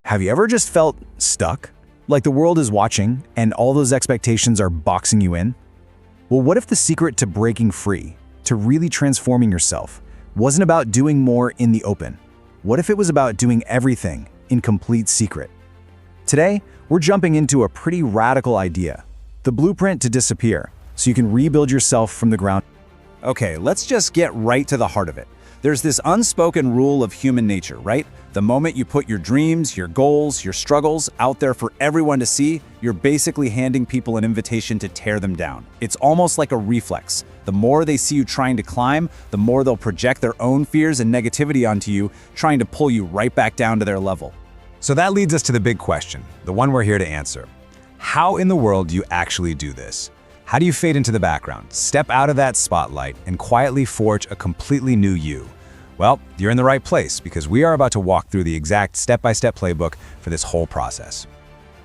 Have you ever just felt stuck? Like the world is watching and all those expectations are boxing you in? Well, what if the secret to breaking free, to really transforming yourself, wasn't about doing more in the open? What if it was about doing everything in complete secret? Today, we're jumping into a pretty radical idea, the blueprint to disappear, so you can rebuild yourself from the ground. Okay, let's just get right to the heart of it. There's this unspoken rule of human nature, right? The moment you put your dreams, your goals, your struggles out there for everyone to see, you're basically handing people an invitation to tear them down. It's almost like a reflex. The more they see you trying to climb, the more they'll project their own fears and negativity onto you, trying to pull you right back down to their level. So that leads us to the big question, the one we're here to answer. How in the world do you actually do this? How do you fade into the background, step out of that spotlight, and quietly forge a completely new you? Well, you're in the right place because we are about to walk through the exact step-by-step playbook for this whole process.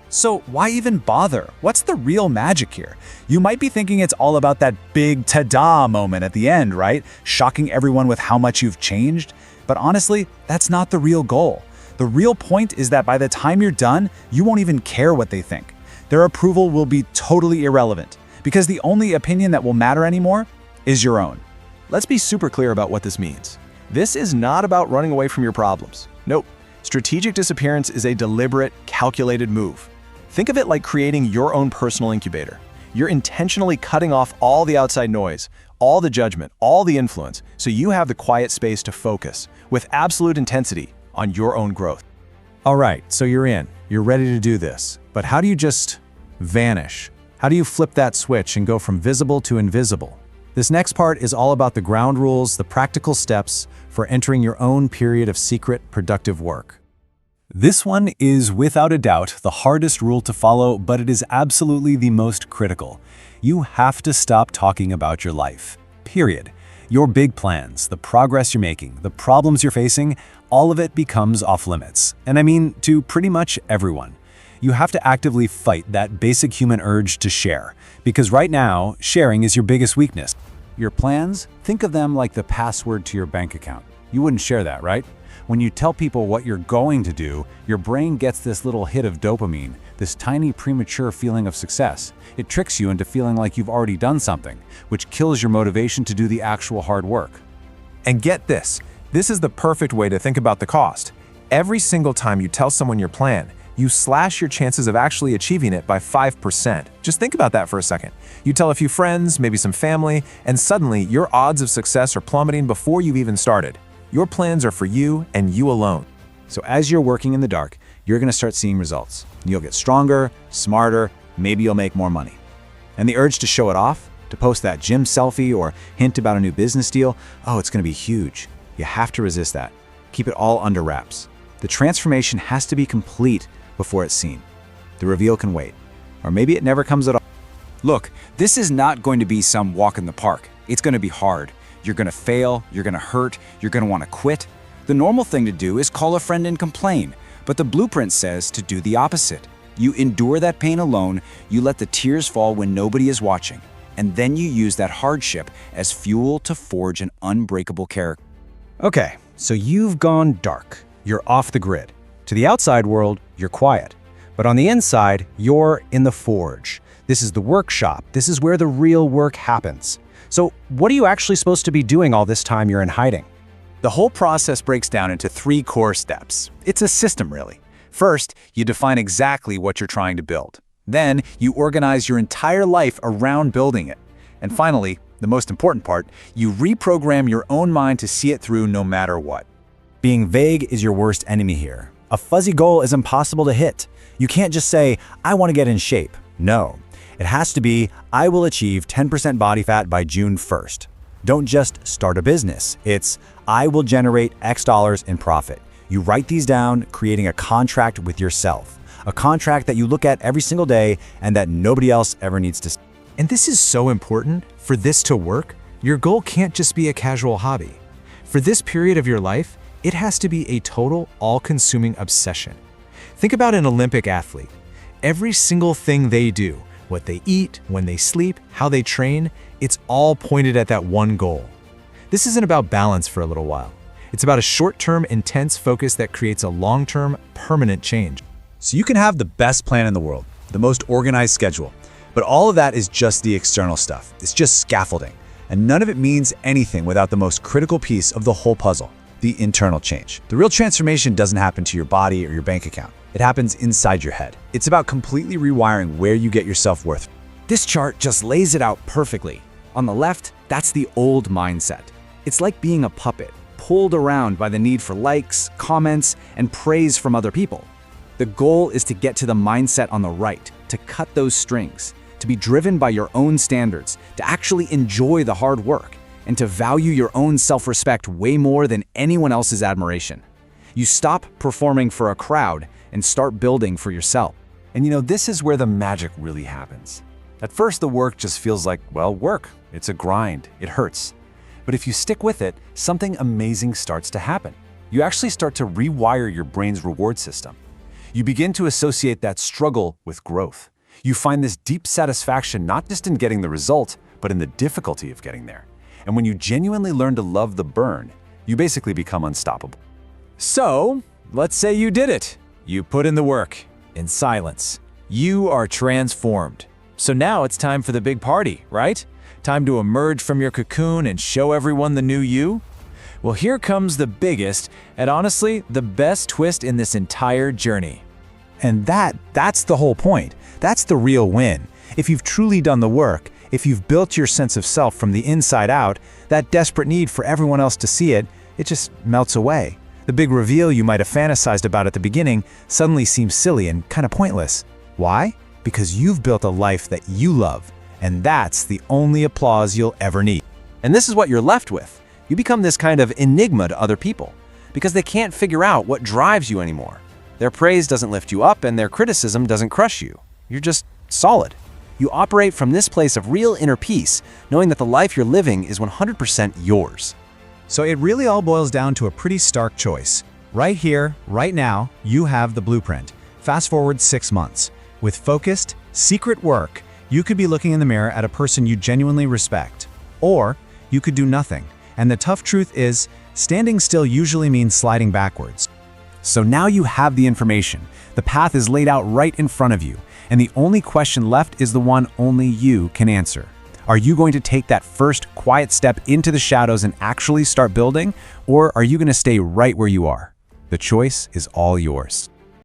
So why even bother? What's the real magic here? You might be thinking it's all about that big ta-da moment at the end, right? Shocking everyone with how much you've changed. But honestly, that's not the real goal. The real point is that by the time you're done, you won't even care what they think. Their approval will be totally irrelevant because the only opinion that will matter anymore is your own. Let's be super clear about what this means. This is not about running away from your problems. Nope. Strategic disappearance is a deliberate, calculated move. Think of it like creating your own personal incubator. You're intentionally cutting off all the outside noise, all the judgment, all the influence, so you have the quiet space to focus with absolute intensity on your own growth. All right, so you're in. You're ready to do this. But how do you just vanish? How do you flip that switch and go from visible to invisible? This next part is all about the ground rules, the practical steps for entering your own period of secret, productive work. This one is without a doubt the hardest rule to follow, but it is absolutely the most critical. You have to stop talking about your life. Period. Your big plans, the progress you're making, the problems you're facing, all of it becomes off limits. And I mean to pretty much everyone. You have to actively fight that basic human urge to share, because right now, sharing is your biggest weakness. Your plans, think of them like the password to your bank account. You wouldn't share that, right? When you tell people what you're going to do, your brain gets this little hit of dopamine, this tiny premature feeling of success. It tricks you into feeling like you've already done something, which kills your motivation to do the actual hard work. And get this is the perfect way to think about the cost. Every single time you tell someone your plan, you slash your chances of actually achieving it by 5%. Just think about that for a second. You tell a few friends, maybe some family, and suddenly your odds of success are plummeting before you've even started. Your plans are for you and you alone. So as you're working in the dark, you're going to start seeing results. You'll get stronger, smarter, maybe you'll make more money. And the urge to show it off, to post that gym selfie or hint about a new business deal, oh, it's going to be huge. You have to resist that. Keep it all under wraps. The transformation has to be complete before it's seen. The reveal can wait. Or maybe it never comes at all. Look, this is not going to be some walk in the park. It's going to be hard. You're going to fail, you're going to hurt, you're going to want to quit. The normal thing to do is call a friend and complain, but the blueprint says to do the opposite. You endure that pain alone, you let the tears fall when nobody is watching, and then you use that hardship as fuel to forge an unbreakable character. Okay, so you've gone dark. You're off the grid. To the outside world, you're quiet. But on the inside, you're in the forge. This is the workshop. This is where the real work happens. So what are you actually supposed to be doing all this time you're in hiding? The whole process breaks down into 3 core steps. It's a system, really. First, you define exactly what you're trying to build. Then, you organize your entire life around building it. And finally, the most important part, you reprogram your own mind to see it through no matter what. Being vague is your worst enemy here. A fuzzy goal is impossible to hit. You can't just say, I want to get in shape. No. It has to be, I will achieve 10% body fat by June 1st. Don't just start a business. It's, I will generate X dollars in profit. You write these down, creating a contract with yourself. A contract that you look at every single day and that nobody else ever needs to see. And this is so important. For this to work, your goal can't just be a casual hobby. For this period of your life, it has to be a total, all-consuming obsession. Think about an Olympic athlete. Every single thing they do, what they eat, when they sleep, how they train, it's all pointed at that one goal. This isn't about balance for a little while. It's about a short-term, intense focus that creates a long-term, permanent change. So you can have the best plan in the world, the most organized schedule, but all of that is just the external stuff. It's just scaffolding, and none of it means anything without the most critical piece of the whole puzzle, the internal change. The real transformation doesn't happen to your body or your bank account. It happens inside your head. It's about completely rewiring where you get your self-worth. This chart just lays it out perfectly. On the left, that's the old mindset. It's like being a puppet, pulled around by the need for likes, comments, and praise from other people. The goal is to get to the mindset on the right, to cut those strings, to be driven by your own standards, to actually enjoy the hard work, and to value your own self-respect way more than anyone else's admiration. You stop performing for a crowd and start building for yourself. And this is where the magic really happens. At first, the work just feels like, well, work. It's a grind. It hurts. But if you stick with it, something amazing starts to happen. You actually start to rewire your brain's reward system. You begin to associate that struggle with growth. You find this deep satisfaction not just in getting the result, but in the difficulty of getting there. And when you genuinely learn to love the burn, you basically become unstoppable. So, let's say you did it. You put in the work, in silence. You are transformed. So now it's time for the big party, right? Time to emerge from your cocoon and show everyone the new you? Well, here comes the biggest, and honestly, the best twist in this entire journey. And that's the whole point. That's the real win. If you've truly done the work, if you've built your sense of self from the inside out, that desperate need for everyone else to see it, it just melts away. The big reveal you might have fantasized about at the beginning suddenly seems silly and kind of pointless. Why? Because you've built a life that you love, and that's the only applause you'll ever need. And this is what you're left with. You become this kind of enigma to other people because they can't figure out what drives you anymore. Their praise doesn't lift you up and their criticism doesn't crush you. You're just solid. You operate from this place of real inner peace, knowing that the life you're living is 100% yours. So it really all boils down to a pretty stark choice. Right here, right now, you have the blueprint. Fast forward 6 months. With focused, secret work, you could be looking in the mirror at a person you genuinely respect. Or you could do nothing. And the tough truth is, standing still usually means sliding backwards. So now you have the information. The path is laid out right in front of you. And the only question left is the one only you can answer. Are you going to take that first quiet step into the shadows and actually start building? Or are you going to stay right where you are? The choice is all yours.